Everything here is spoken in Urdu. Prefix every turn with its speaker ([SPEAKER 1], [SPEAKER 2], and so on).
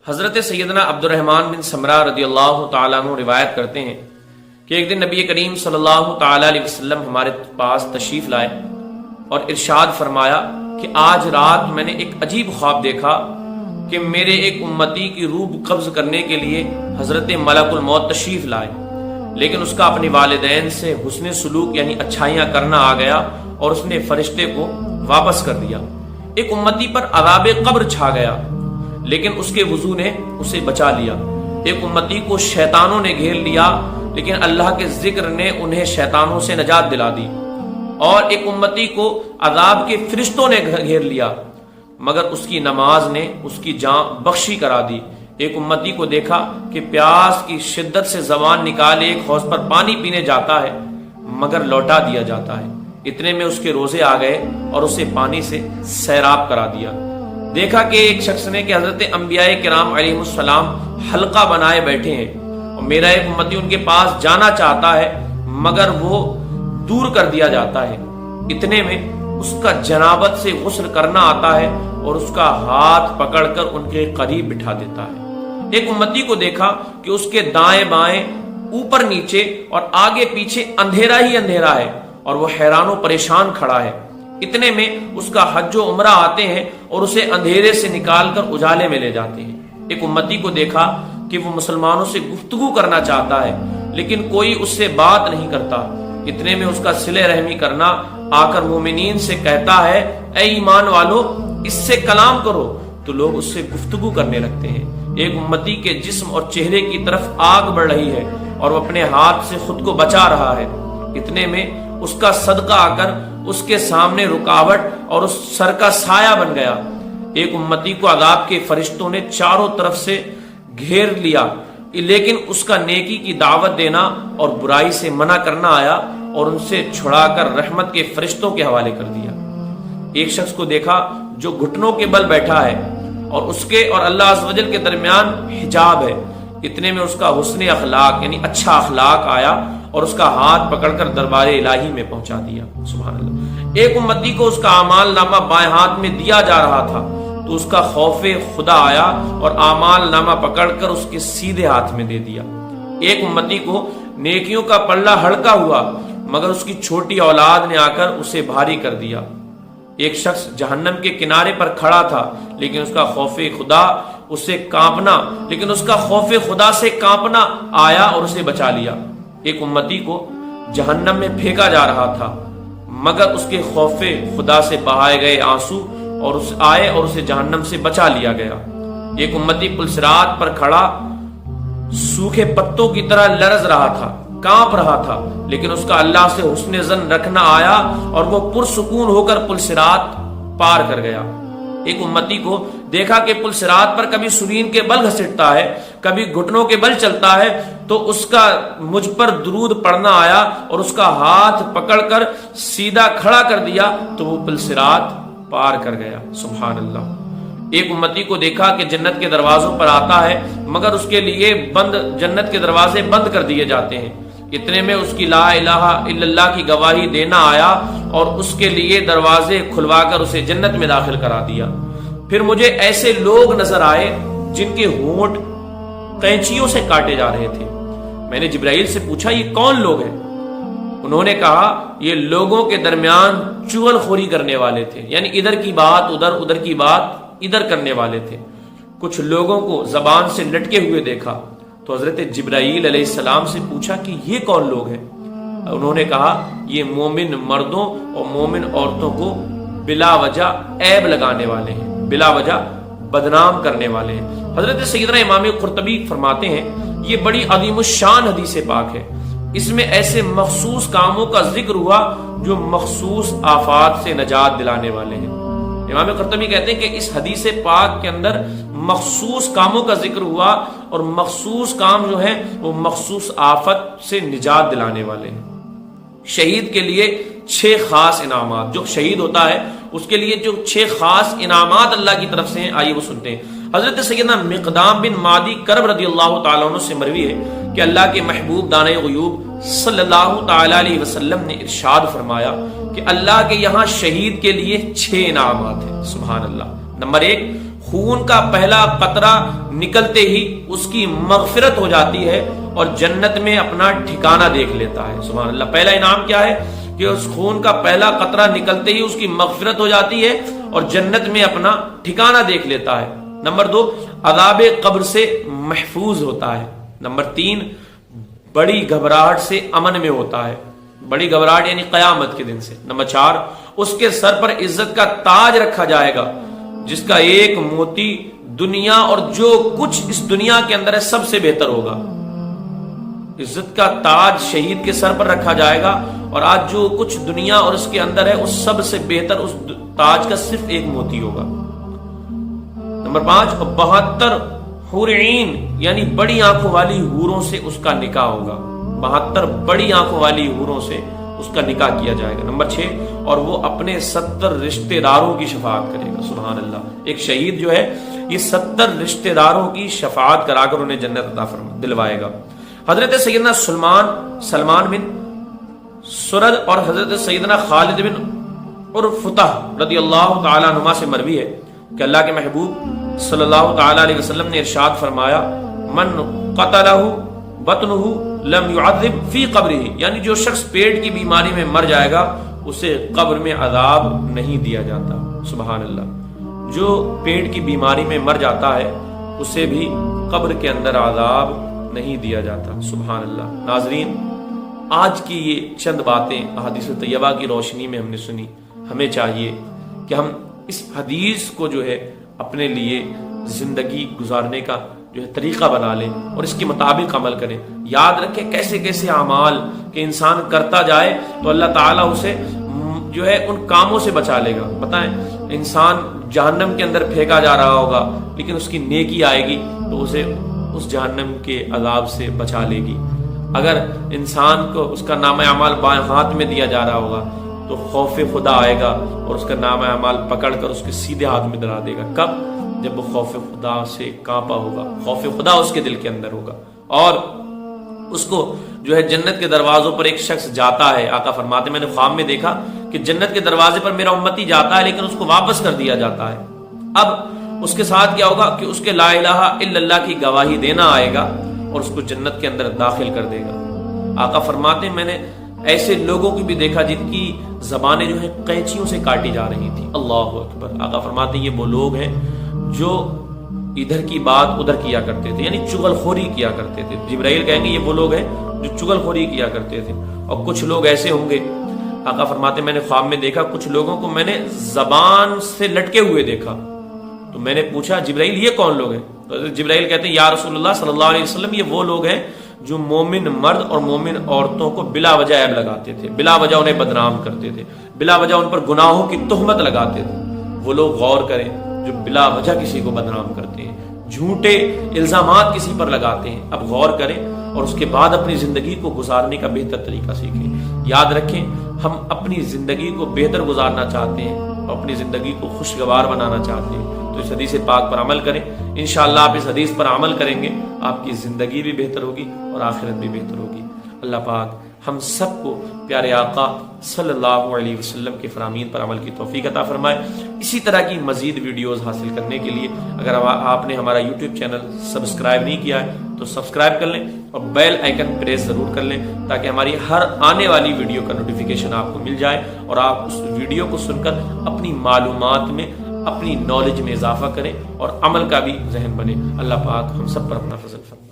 [SPEAKER 1] حضرت سیدنا عبد الرحمن بن سمرہ رضی اللہ تعالیٰ عنہ روایت کرتے ہیں کہ ایک دن نبی کریم صلی اللہ تعالیٰ علیہ وسلم ہمارے پاس تشریف لائے اور ارشاد فرمایا کہ آج رات میں نے ایک عجیب خواب دیکھا کہ میرے ایک امتی کی روح قبض کرنے کے لیے حضرت ملک الموت تشریف لائے، لیکن اس کا اپنے والدین سے حسن سلوک یعنی اچھائیاں کرنا آ گیا اور اس نے فرشتے کو واپس کر دیا۔ ایک امتی پر عذاب قبر چھا گیا، لیکن اس کے وضو نے اسے بچا لیا۔ ایک امتی کو شیطانوں نے گھیر لیا، لیکن اللہ کے ذکر نے انہیں شیطانوں سے نجات دلا دی۔ اور ایک امتی کو عذاب کے فرشتوں نے گھیر لیا، مگر اس کی نماز نے اس کی جان بخشی کرا دی۔ ایک امتی کو دیکھا کہ پیاس کی شدت سے زبان نکالے ایک حوض پر پانی پینے جاتا ہے، مگر لوٹا دیا جاتا ہے۔ اتنے میں اس کے روزے آ گئے اور اسے پانی سے سیراب کرا دیا۔ دیکھا کہ ایک شخص نے کہ حضرت انبیاء کرام علیہ السلام حلقہ بنائے بیٹھے ہیں اور میرا ایک امتی ان کے پاس جانا چاہتا ہے، مگر وہ دور کر دیا جاتا ہے۔ اتنے میں اس کا جنابت سے غسل کرنا آتا ہے اور اس کا ہاتھ پکڑ کر ان کے قریب بٹھا دیتا ہے۔ ایک امتی کو دیکھا کہ اس کے دائیں بائیں، اوپر نیچے اور آگے پیچھے اندھیرا ہی اندھیرا ہے اور وہ حیران و پریشان کھڑا ہے۔ اتنے میں اس کا حج و عمرہ آتے ہیں اور اسے اندھیرے سے نکال کر اجالے میں لے جاتے ہیں۔ ایک امتی کو دیکھا کہ وہ مسلمانوں سے گفتگو کرنا چاہتا ہے، لیکن کوئی اس سے بات نہیں کرتا۔ اتنے میں اس کا صلہ رحمی کرنا آ کر مومنین سے کہتا ہے، اے ایمان والو، اس سے کلام کرو، تو لوگ اس سے گفتگو کرنے لگتے ہیں۔ ایک امتی کے جسم اور چہرے کی طرف آگ بڑھ رہی ہے اور وہ اپنے ہاتھ سے خود کو بچا رہا ہے۔ اتنے میں اس کا صدقہ آ کر اس کے سامنے رکاوٹ اور اس سر کا سایہ بن گیا۔ ایک امتی کو عذاب کے فرشتوں نے چاروں طرف سے گھیر لیا، لیکن اس کا نیکی کی دعوت دینا اور برائی سے منع کرنا آیا اور ان سے چھڑا کر رحمت کے فرشتوں کے حوالے کر دیا۔ ایک شخص کو دیکھا جو گھٹنوں کے بل بیٹھا ہے اور اس کے اور اللہ عز و جل کے درمیان حجاب ہے۔ اتنے میں اس کا حسن اخلاق یعنی اچھا اخلاق آیا اور اس کا ہاتھ پکڑ کر دربار الہی میں پہنچا دیا۔ سبحان اللہ۔ ایک امتی کو اس کا اعمال نامہ بائیں ہاتھ میں دیا جا رہا تھا تو اس کا خوف خدا آیا اور اعمال نامہ پکڑ کر اس کے سیدھے ہاتھ میں دے دیا۔ ایک امتی کو نیکیوں کا پلہ ہلکا ہوا، مگر اس کی چھوٹی اولاد نے آ کر اسے بھاری کر دیا۔ ایک شخص جہنم کے کنارے پر کھڑا تھا، لیکن اس کا خوف خدا سے کانپنا آیا اور اسے بچا لیا۔ ایک امتی کو جہنم میں پھینکا جا رہا تھا، مگر اس کے خوف خدا سے بہائے گئے آنسو اور اسے جہنم سے بچا لیا گیا۔ ایک امتی پلسرات پر کھڑا سوکھے پتوں کی طرح لرز رہا تھا، کانپ رہا تھا، لیکن اس کا اللہ سے حسن ظن رکھنا آیا اور وہ پرسکون ہو کر پلسرات پار کر گیا۔ ایک امتی کو دیکھا کہ پلسرات پر کبھی سرین کے بل گھسٹتا ہے، کبھی گھٹنوں کے بل چلتا ہے، تو اس کا مجھ پر درود پڑھنا آیا اور اس کا ہاتھ پکڑ کر سیدھا کھڑا کر دیا تو وہ پلسرات پار کر گیا۔ سبحان اللہ۔ ایک امتی کو دیکھا کہ جنت کے دروازوں پر آتا ہے، مگر اس کے لیے جنت کے دروازے بند کر دیے جاتے ہیں۔ اتنے میں اس کی لا الہ الا اللہ کی گواہی دینا آیا اور اس کے لیے دروازے کھلوا کر اسے جنت میں داخل کرا دیا۔ پھر مجھے ایسے لوگ نظر آئے جن کے ہونٹ قینچیوں سے کاٹے جا رہے تھے۔ میں نے جبرائیل سے پوچھا، یہ کون لوگ ہیں؟ انہوں نے کہا یہ لوگوں کے درمیان چغل خوری کرنے والے تھے، یعنی ادھر کی بات ادھر، ادھر کی بات ادھر کرنے والے تھے۔ کچھ لوگوں کو زبان سے لٹکے ہوئے دیکھا تو حضرت جبرائیل علیہ السلام سے پوچھا کہ یہ کون لوگ ہیں؟ انہوں نے کہا یہ مومن مردوں اور مومن عورتوں کو بلا وجہ عیب لگانے والے ہیں، بلا وجہ بدنام کرنے والے ہیں۔ حضرت سیدنا امام قرطبی فرماتے ہیں یہ بڑی عظیم الشان حدیث پاک ہے، اس میں ایسے مخصوص کاموں کا ذکر ہوا جو مخصوص آفات سے نجات دلانے والے ہیں۔ امام قرطبی کہتے ہیں کہ اس حدیث پاک کے اندر مخصوص کاموں کا ذکر ہوا اور مخصوص کام جو ہیں وہ مخصوص آفت سے نجات دلانے والے ہیں۔ شہید کے لیے 6 خاص انعامات، جو شہید ہوتا ہے اس کے لیے جو 6 خاص انعامات اللہ کی طرف سے ہیں، آئیے وہ سنتے ہیں۔ حضرت سیدنا مقدام بن مادی کرب رضی اللہ تعالیٰ عنہ سے مروی ہے کہ اللہ کے محبوب دانۂ غیوب صلی اللہ تعالیٰ علیہ وسلم نے ارشاد فرمایا کہ اللہ کے یہاں شہید کے لیے 6 انعامات ہیں۔ سبحان اللہ۔ نمبر 1، خون کا پہلا قطرہ نکلتے ہی اس کی مغفرت ہو جاتی ہے اور جنت میں اپنا ٹھکانہ دیکھ لیتا ہے. سبحان اللہ. پہلا انعام کیا ہے کہ اس خون کا پہلا قطرہ نکلتے ہی اس کی مغفرت ہو جاتی ہے اور جنت میں اپنا ٹھکانہ دیکھ لیتا ہے. نمبر 2، عذاب قبر سے محفوظ ہوتا ہے. نمبر 3، بڑی گھبراہٹ سے امن میں ہوتا ہے. بڑی گھبراہٹ یعنی قیامت کے دن سے. نمبر 4، اس کے سر پر عزت کا تاج رکھا جائے گا جس کا ایک موتی دنیا اور جو کچھ اس دنیا کے اندر ہے سب سے بہتر ہوگا. عزت کا تاج شہید کے سر پر رکھا جائے گا اور آج جو کچھ دنیا اور اس کے اندر ہے اس سب سے بہتر اس تاج کا صرف ایک موتی ہوگا. نمبر 5، 72 حور عین یعنی بڑی آنکھوں والی حوروں سے اس کا نکاح ہوگا. 72 بڑی آنکھوں والی حوروں سے اس کا نکاح کیا جائے گا. نمبر 6، اور وہ اپنے 70 رشتہ داروں کی شفاعت کرے گا. سبحان اللہ. ایک شہید جو ہے یہ 70 رشتہ داروں کی شفاعت کرا کر انہیں جنت عطا دلوائے گا. حضرت سیدنا سلمان بن سرد اور حضرت سیدنا خالد بن عرفتہ رضی اللہ تعالیٰ عنہما سے مروی ہے کہ اللہ کے محبوب صلی اللہ تعالیٰ علیہ وسلم نے ارشاد فرمایا، من قتلہ بطنہ لم يعذب فی قبرہ، یعنی جو شخص پیٹ کی بیماری میں مر جائے گا اسے قبر میں عذاب نہیں دیا جاتا. سبحان اللہ. جو پیٹ کی بیماری میں مر جاتا ہے اسے بھی قبر کے اندر عذاب نہیں دیا جاتا. سبحان اللہ. ناظرین، آج کی یہ چند باتیں احادیث طیبہ کی روشنی میں ہم نے سنی. ہمیں چاہیے کہ ہم اس حدیث کو جو ہے اپنے لیے زندگی گزارنے کا جو ہے طریقہ بنا لیں اور اس کے مطابق عمل کریں. یاد رکھیں کیسے کیسے اعمال کہ انسان کرتا جائے تو اللہ تعالیٰ اسے جو ہے ان کاموں سے بچا لے گا. بتائیں، انسان جہنم کے اندر پھینکا جا رہا ہوگا لیکن اس کی نیکی آئے گی تو اسے اس جہنم کے عذاب سے بچا لے گی. اگر انسان کو اس کا نامہ اعمال بائیں ہاتھ میں دیا جا رہا ہوگا تو خوف خدا آئے گا اور اس کا نامہ اعمال پکڑ کر اس کے سیدھے ہاتھ میں دلا دے گا. کب؟ جب وہ خوف خدا سے کانپا ہوگا، خوف خدا اس کے دل کے اندر ہوگا اور اس کو جو ہے جنت کے دروازوں پر ایک شخص جاتا ہے. آقا فرماتے میں نے خواب میں دیکھا کہ جنت کے دروازے پر میرا امتی جاتا ہے لیکن اس کو واپس کر دیا جاتا ہے. اب اس کے ساتھ کیا ہوگا کہ اس کے لا الہ الا اللہ کی گواہی دینا آئے گا اور اس کو جنت کے اندر داخل کر دے گا. آقا فرماتے ہیں میں نے ایسے لوگوں کو بھی دیکھا جن کی زبانیں جو ہے قینچیوں سے کاٹی جا رہی تھی. اللہ اکبر. آقا فرماتے ہیں یہ وہ لوگ ہیں جو ادھر کی بات ادھر کیا کرتے تھے، یعنی چغل خوری کیا کرتے تھے. جبرائیل کہیں گے یہ وہ لوگ ہیں جو چغل خوری کیا کرتے تھے. اور کچھ لوگ ایسے ہوں گے، آقا فرماتے ہیں میں نے خواب میں دیکھا کچھ لوگوں کو میں نے زبان سے لٹکے ہوئے دیکھا. تو میں نے پوچھا جبرائیل یہ کون لوگ ہیں؟ تو جبرائیل کہتے ہیں یا رسول اللہ صلی اللہ علیہ وسلم یہ وہ لوگ ہیں جو مومن مرد اور مومن عورتوں کو بلا وجہ عیب لگاتے تھے، بلا وجہ انہیں بدنام کرتے تھے، بلا وجہ ان پر گناہوں کی تہمت لگاتے تھے. وہ لوگ غور کریں جو بلا وجہ کسی کو بدنام کرتے ہیں، جھوٹے الزامات کسی پر لگاتے ہیں. اب غور کریں اور اس کے بعد اپنی زندگی کو گزارنے کا بہتر طریقہ سیکھیں. یاد رکھیں ہم اپنی زندگی کو بہتر گزارنا چاہتے ہیں اور اپنی زندگی کو خوشگوار بنانا چاہتے ہیں تو اس حدیث پاک پر عمل کریں. انشاءاللہ آپ اس حدیث پر عمل کریں گے آپ کی زندگی بھی بہتر ہوگی اور آخرت بھی بہتر ہوگی. اللہ پاک ہم سب کو پیارے آقا صلی اللہ علیہ وسلم کے فرامین پر عمل کی توفیق عطا فرمائے. اسی طرح کی مزید ویڈیوز حاصل کرنے کے لیے اگر آپ نے ہمارا یوٹیوب چینل سبسکرائب نہیں کیا ہے تو سبسکرائب کر لیں اور بیل آئیکن پریس ضرور کر لیں تاکہ ہماری ہر آنے والی ویڈیو کا نوٹیفیکیشن آپ کو مل جائے اور آپ اس ویڈیو کو سن کر اپنی معلومات میں اپنی نالج میں اضافہ کریں اور عمل کا بھی ذہن بنے. اللہ پاک ہم سب پر اپنا فضل فرمائے.